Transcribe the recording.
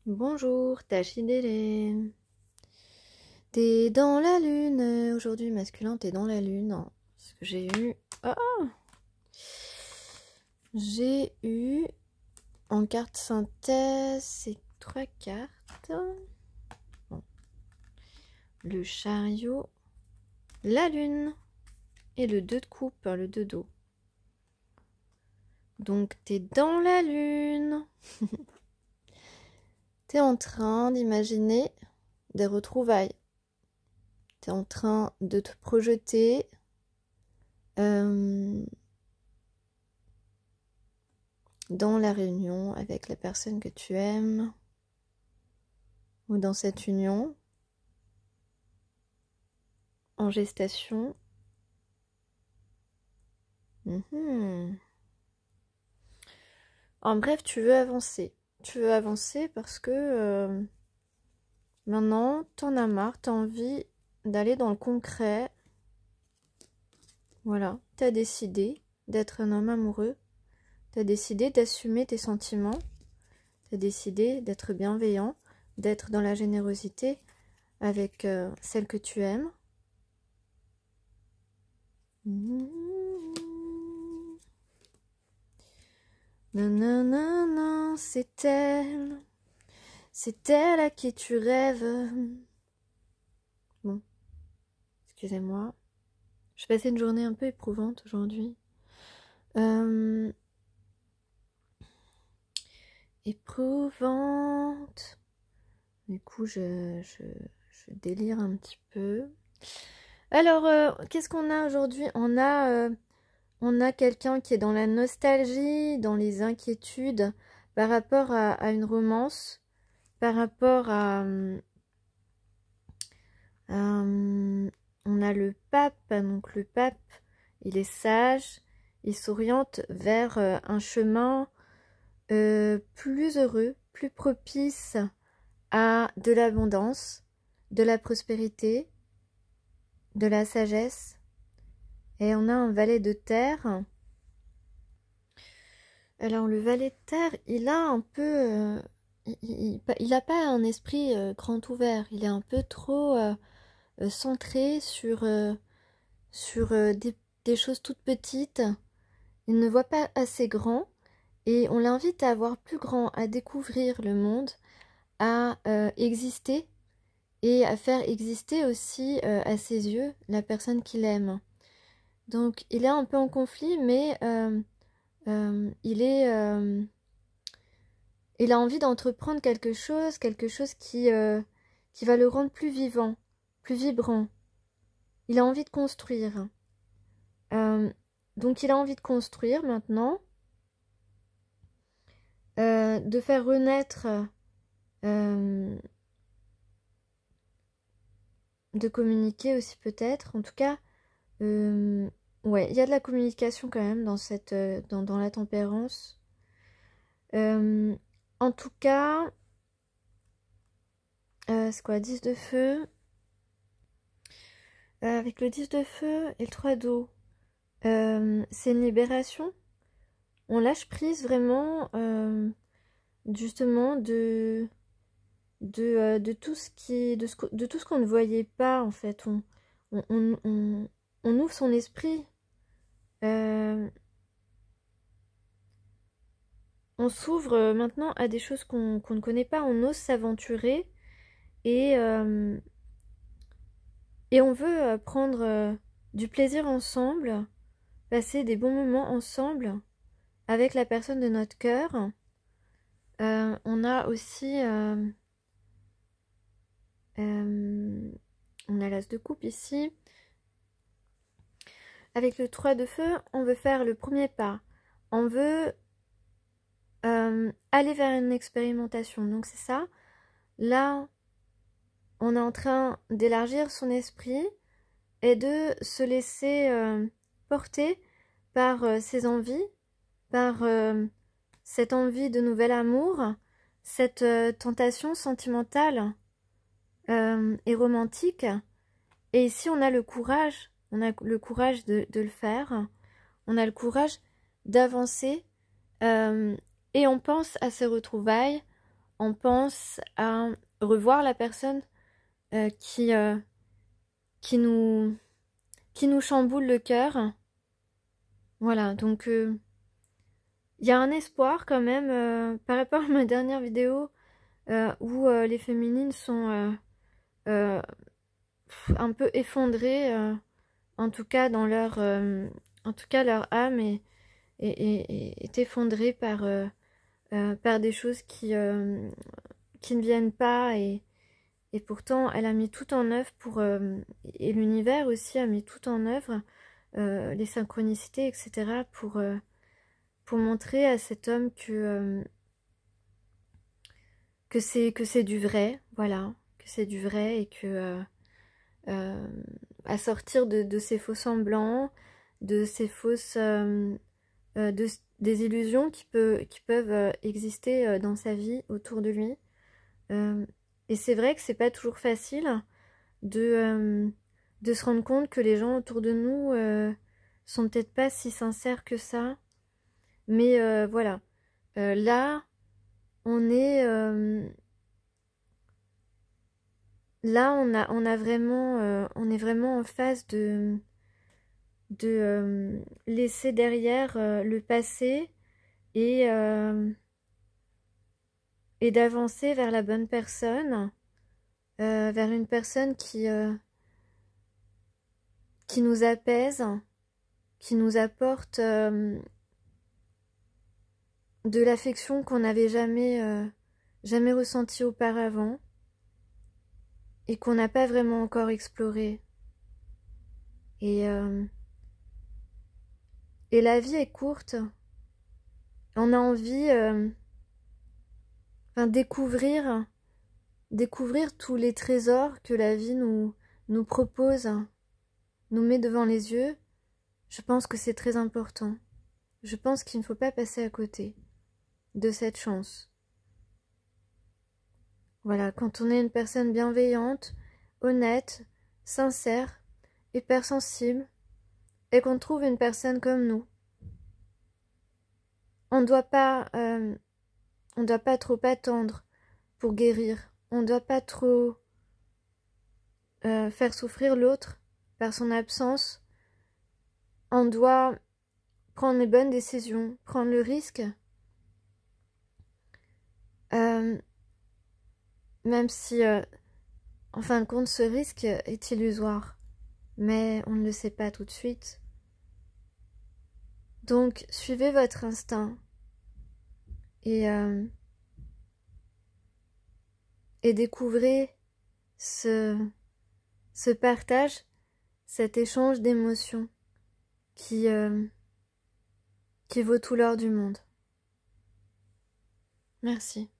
Bonjour, Tachidele. T'es dans la lune. Aujourd'hui, masculin, t'es dans la lune. Parce que j'ai eu... J'ai eu en carte synthèse ces 3 cartes. Bon. Le chariot, la lune et le 2 de coupe, le 2 d'eau. Donc, t'es dans la lune. T'es en train d'imaginer des retrouvailles. T'es en train de te projeter dans la réunion avec la personne que tu aimes ou dans cette union en gestation. En bref, tu veux avancer. Tu veux avancer parce que maintenant, t'en as marre, t'as envie d'aller dans le concret. Voilà, t'as décidé d'être un homme amoureux. T'as décidé d'assumer tes sentiments. T'as décidé d'être bienveillant, d'être dans la générosité avec celle que tu aimes. Nanana, c'est elle à qui tu rêves. Bon, excusez-moi. Je passais une journée un peu éprouvante aujourd'hui. Éprouvante. Du coup, je délire un petit peu. Alors, qu'est-ce qu'on a aujourd'hui? On a quelqu'un qui est dans la nostalgie, dans les inquiétudes par rapport à une romance, par rapport à... on a le pape, donc le pape, il est sage, il s'oriente vers un chemin plus heureux, plus propice à de l'abondance, de la prospérité, de la sagesse. Et on a un valet de terre. Alors le valet de terre, il a un peu... il n'a pas un esprit grand ouvert. Il est un peu trop centré sur des choses toutes petites. Il ne voit pas assez grand. Et on l'invite à voir plus grand, à découvrir le monde, à exister et à faire exister aussi à ses yeux la personne qu'il aime. Donc il est un peu en conflit, mais il a envie d'entreprendre quelque chose qui va le rendre plus vivant, plus vibrant. Il a envie de construire. Donc il a envie de construire maintenant, de faire renaître, de communiquer aussi peut-être. En tout cas, ouais, il y a de la communication quand même dans cette, dans la tempérance. En tout cas, c'est quoi, 10 de feu. Avec le 10 de feu et le 3 d'eau, c'est une libération. On lâche prise vraiment, justement, de tout ce qui, de tout ce qu'on ne voyait pas, en fait. On ouvre son esprit. On s'ouvre maintenant à des choses qu'on ne connaît pas. On ose s'aventurer et on veut prendre du plaisir ensemble, passer des bons moments ensemble avec la personne de notre cœur. On a aussi... on a l'as de coupe ici. Avec le 3 de feu, on veut faire le premier pas. On veut aller vers une expérimentation. Donc c'est ça. Là, on est en train d'élargir son esprit et de se laisser porter par ses envies, par cette envie de nouvel amour, cette tentation sentimentale et romantique. Et ici, on a le courage de le faire, on a le courage d'avancer et on pense à ces retrouvailles on pense à revoir la personne qui nous chamboule le cœur. Voilà, donc il y a un espoir quand même par rapport à ma dernière vidéo où les féminines sont un peu effondrées, en tout cas dans leur, en tout cas leur âme est effondrée par des choses qui ne viennent pas et pourtant elle a mis tout en œuvre pour et l'univers aussi a mis tout en œuvre les synchronicités etc pour montrer à cet homme que c'est du vrai, voilà, que c'est du vrai et que à sortir de ces faux semblants, de ces fausses des illusions qui peuvent exister dans sa vie autour de lui. Et c'est vrai que c'est pas toujours facile de se rendre compte que les gens autour de nous sont peut-être pas si sincères que ça. Mais voilà, là on est là on a vraiment on est vraiment en phase de laisser derrière le passé et d'avancer vers la bonne personne, vers une personne qui nous apaise, qui nous apporte de l'affection qu'on n'avait jamais ressentie auparavant et qu'on n'a pas vraiment encore exploré. Et la vie est courte. On a envie découvrir tous les trésors que la vie nous propose, nous met devant les yeux. Je pense que c'est très important. Je pense qu'il ne faut pas passer à côté de cette chance. Voilà, quand on est une personne bienveillante, honnête, sincère, hypersensible, et qu'on trouve une personne comme nous, on ne doit pas trop attendre pour guérir. On ne doit pas trop faire souffrir l'autre par son absence. On doit prendre les bonnes décisions, prendre le risque. Même si, en fin de compte, ce risque est illusoire. Mais on ne le sait pas tout de suite. Donc, suivez votre instinct. Et découvrez ce partage, cet échange d'émotions qui vaut tout l'or du monde. Merci.